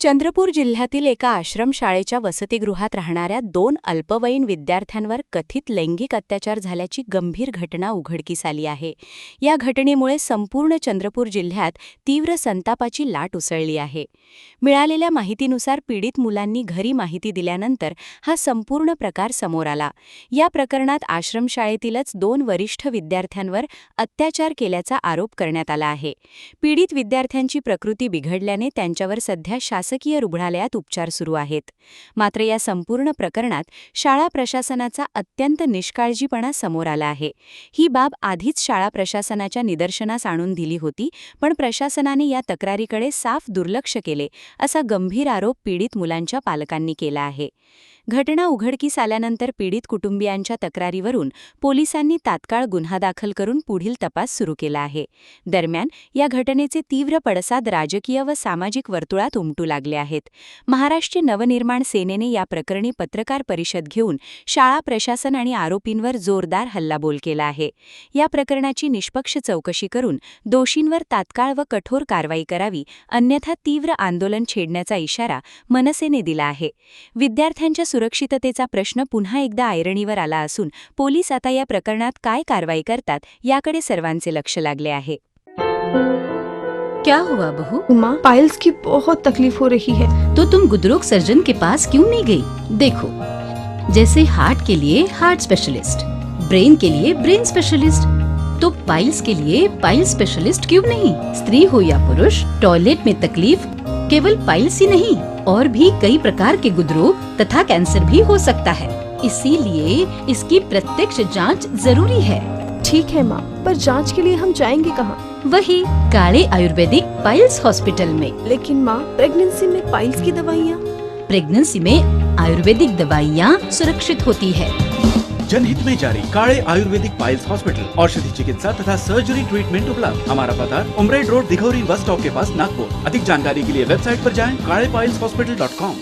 चंद्रपूर जिल्ह्यातील एका आश्रमशाळेच्या वसतिगृहात राहणाऱ्या 2 अल्पवयीन विद्यार्थ्यांवर कथित लैंगिक अत्याचार झाल्याची गंभीर घटना उघडकीस आली आहे. या घटनेमुळे संपूर्ण चंद्रपूर जिल्ह्यात तीव्र संतापाची लाट उसळली आहे. मिळालेल्या माहितीनुसार पीडित मुलांनी घरी माहिती दिल्यानंतर हा संपूर्ण प्रकार समोर आला. या प्रकरणात आश्रमशाळेतीलच 2 वरिष्ठ विद्यार्थ्यांवर अत्याचार केल्याचा आरोप करण्यात आला आहे. पीडित विद्यार्थ्यांची प्रकृती बिघडल्याने त्यांच्यावर सध्या शासकीय रुग्णालयात उपचार सुरू आहेत. मात्र या संपूर्ण प्रकरणात शाळा प्रशासनाचा अत्यंत निष्काळजीपणा समोर आला आहे. ही बाब आधीच शाळा प्रशासनाच्या निदर्शनास आणून दिली होती, पण प्रशासनाने या तक्रारीकडे साफ दुर्लक्ष केले, असा गंभीर आरोप पीडित मुलांच्या पालकांनी केला आहे. घटना उघडकीस आल्यानंतर पीडित कुटुंबियांच्या तक्रारीवरून पोलिसांनी तात्काळ गुन्हा दाखल करून पुढील तपास सुरू केला आहे. दरम्यान या घटनेचे तीव्र पडसाद राजकीय व सामाजिक वर्तुळात उमटू लागले आहेत. महाराष्ट्र नवनिर्माण सेनेने या प्रकरणी पत्रकार परिषद घेऊन शाळा प्रशासन आणि आरोपींवर जोरदार हल्लाबोल केला आहे. या प्रकरणाची निष्पक्ष चौकशी करून दोषींवर तात्काळ व कठोर कारवाई करावी, अन्यथा तीव्र आंदोलन छेडण्याचा इशारा मनसेने दिला आहे. विद्यार्थ्यांच्या सुरक्षिततेचा प्रश्न पुन्हा एकदा ऐरणीवर आला असून पोलीस आता या प्रकरणात काय कारवाई करतात याकडे सर्वांचे लक्ष लागले आहे. क्या हुआ बहू? माँ, पाइल्स की बहुत तकलीफ हो रही है। तो तुम गुदरोग सर्जन के पास क्यों नहीं गई? देखो, जैसे हार्ट के लिए हार्ट स्पेशलिस्ट, ब्रेन के लिए ब्रेन स्पेशलिस्ट, तो पाइल्स के लिए पाइल्स स्पेशलिस्ट क्यों नहीं? स्त्री हो या पुरुष, टॉयलेट में तकलीफ केवल पाइल्स ही नहीं और भी कई प्रकार के गुदरोग तथा कैंसर भी हो सकता है। इसीलिए इसकी प्रत्यक्ष जांच जरूरी है। ठीक है माँ, पर जांच के लिए हम जाएंगे कहाँ? वही काले आयुर्वेदिक पाइल्स हॉस्पिटल में। लेकिन माँ, प्रेगनेंसी में पाइल्स की दवाइयाँ? प्रेगनेंसी में आयुर्वेदिक दवाइयाँ सुरक्षित होती है। जनहित में जारी काले आयुर्वेदिक पाइल्स हॉस्पिटल, औषधि चिकित्सा तथा सर्जरी ट्रीटमेंट उपलब्ध। हमारा पता उमरेड रोड, दिघौरी बस स्टॉप के पास, नागपुर। अधिक जानकारी के लिए वेबसाइट पर जाएं kalepileshhospital.com।